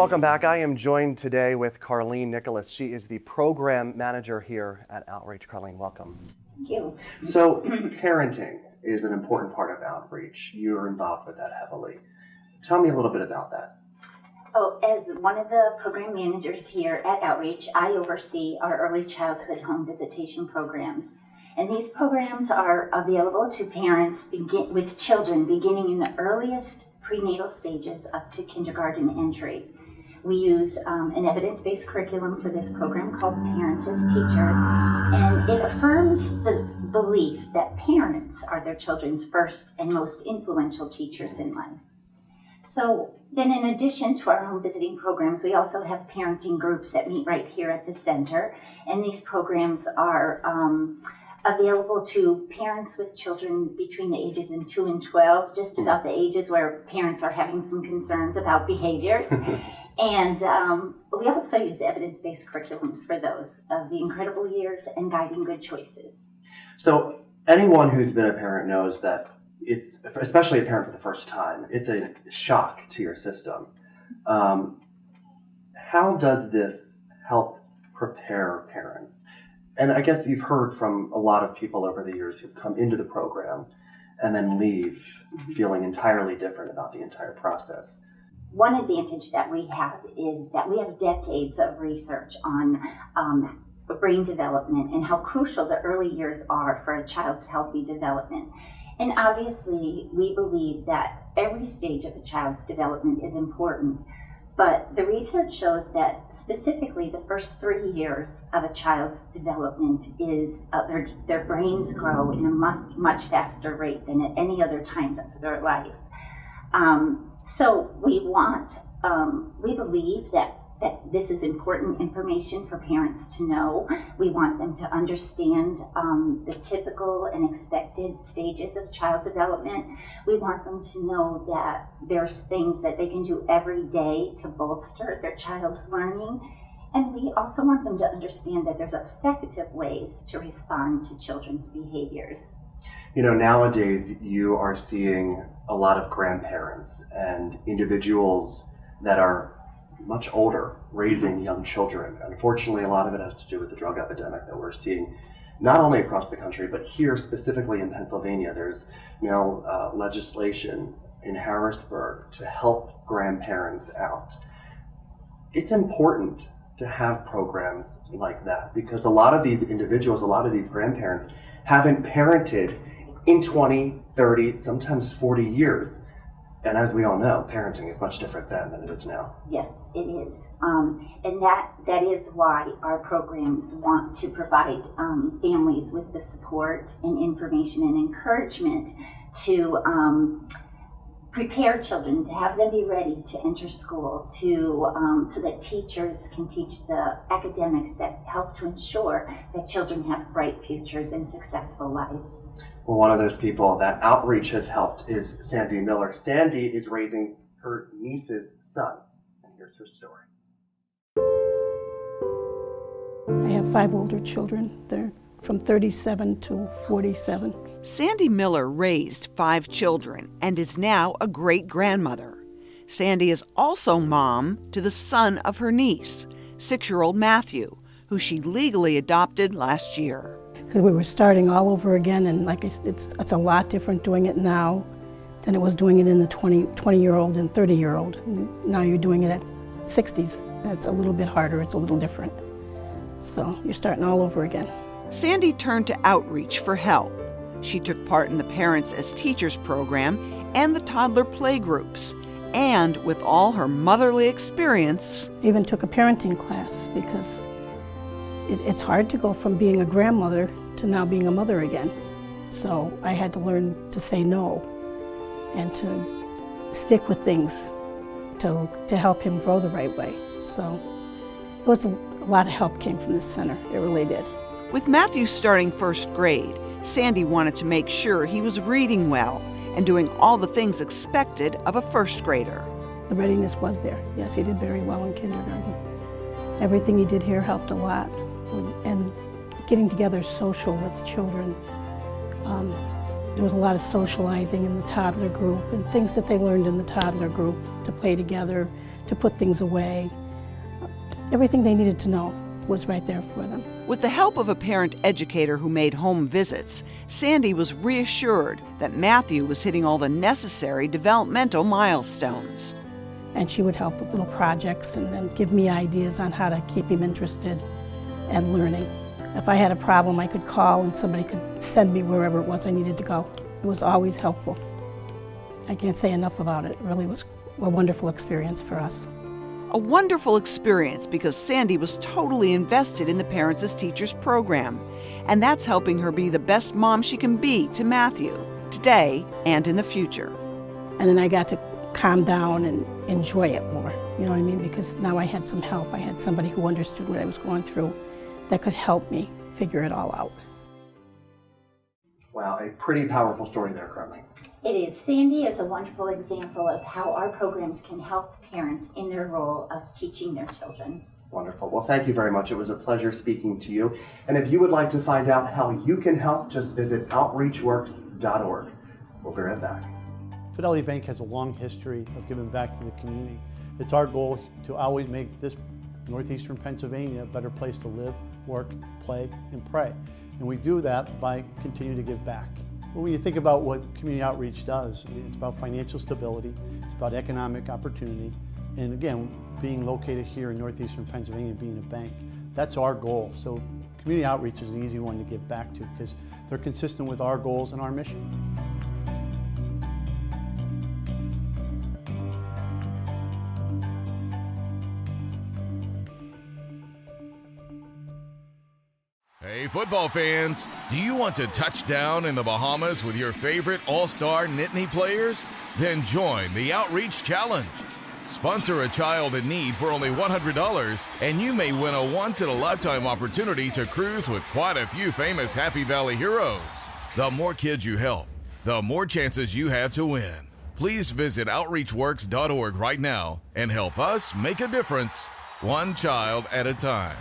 Welcome back. I am joined today with Carlene Nicholas. She is the program manager here at Outreach. Carlene, welcome. Thank you. So parenting is an important part of Outreach. You're involved with that heavily. Tell me a little bit about that. Oh, as one of the program managers here at Outreach, I oversee our early childhood home visitation programs. And these programs are available to parents with children beginning in the earliest prenatal stages up to kindergarten entry. We use an evidence-based curriculum for this program called Parents as Teachers, and it affirms the belief that parents are their children's first and most influential teachers in life. So then, in addition to our home visiting programs, we also have parenting groups that meet right here at the center, and these programs are available to parents with children between the ages of 2 and 12, just about the ages where parents are having some concerns about behaviors. And we also use evidence-based curriculums for those of the Incredible Years and Guiding Good Choices. So anyone who's been a parent knows that it's, especially a parent for the first time, it's a shock to your system. How does this help prepare parents? And I guess you've heard from a lot of people over the years who've come into the program and then leave feeling entirely different about the entire process. One advantage that we have is that we have decades of research on brain development and how crucial the early years are for a child's healthy development. And obviously, we believe that every stage of a child's development is important, but the research shows that specifically the first 3 years of a child's development is their brains grow in a much faster rate than at any other time of their life. So we believe that this is important information for parents to know. We want them to understand the typical and expected stages of child development. We want them to know that there's things that they can do every day to bolster their child's learning. And we also want them to understand that there's effective ways to respond to children's behaviors. You know, nowadays you are seeing a lot of grandparents and individuals that are much older raising young children. Unfortunately, a lot of it has to do with the drug epidemic that we're seeing not only across the country, but here specifically in Pennsylvania. There's legislation in Harrisburg to help grandparents out. It's important to have programs like that because a lot of these individuals, a lot of these grandparents haven't parented in 20, 30, sometimes 40 years. And as we all know, parenting is much different then than it is now. Yes, it is. And that is why our programs want to provide families with the support and information and encouragement to prepare children, to have them be ready to enter school, so that teachers can teach the academics that help to ensure that children have bright futures and successful lives. Well, one of those people that Outreach has helped is Sandy Miller. Sandy is raising her niece's son, and here's her story. I have 5 older children. They're from 37 to 47. Sandy Miller raised 5 children and is now a great-grandmother. Sandy is also mom to the son of her niece, 6-year-old Matthew, who she legally adopted last year. Because we were starting all over again, and like I said, it's a lot different doing it now than it was doing it in the 20-year-old and 30-year-old. Now you're doing it at 60s. It's a little bit harder, it's a little different. So you're starting all over again. Sandy turned to Outreach for help. She took part in the Parents as Teachers program and the toddler play groups. And with all her motherly experience, I even took a parenting class because it's hard to go from being a grandmother to now being a mother again. So I had to learn to say no and to stick with things to help him grow the right way. So it was a lot of help came from this center. It really did. With Matthew starting first grade, Sandy wanted to make sure he was reading well and doing all the things expected of a first grader. The readiness was there. Yes, he did very well in kindergarten. Everything he did here helped a lot. And getting together social with children. There was a lot of socializing in the toddler group and things that they learned in the toddler group to play together, to put things away. Everything they needed to know was right there for them. With the help of a parent educator who made home visits, Sandy was reassured that Matthew was hitting all the necessary developmental milestones. And she would help with little projects and then give me ideas on how to keep him interested and learning. If I had a problem, I could call and somebody could send me wherever it was I needed to go. It was always helpful. I can't say enough about it. It really was a wonderful experience for us. A wonderful experience because Sandy was totally invested in the Parents as Teachers program, and that's helping her be the best mom she can be to Matthew, today and in the future. And then I got to calm down and enjoy it more, you know what I mean? Because now I had some help. I had somebody who understood what I was going through that could help me figure it all out. Wow, a pretty powerful story there, Carly. It is. Sandy is a wonderful example of how our programs can help parents in their role of teaching their children. Wonderful. Well, thank you very much. It was a pleasure speaking to you. And if you would like to find out how you can help, just visit outreachworks.org. We'll be right back. Fidelity Bank has a long history of giving back to the community. It's our goal to always make this northeastern Pennsylvania a better place to live, work, play, and pray. And we do that by continuing to give back. When you think about what community outreach does, it's about financial stability, it's about economic opportunity, and again, being located here in northeastern Pennsylvania, being a bank, that's our goal. So community outreach is an easy one to give back to because they're consistent with our goals and our mission. Hey, football fans, do you want to touch down in the Bahamas with your favorite all-star Nittany players? Then join the Outreach Challenge. Sponsor a child in need for only $100, and you may win a once-in-a-lifetime opportunity to cruise with quite a few famous Happy Valley heroes. The more kids you help, the more chances you have to win. Please visit outreachworks.org right now and help us make a difference, one child at a time.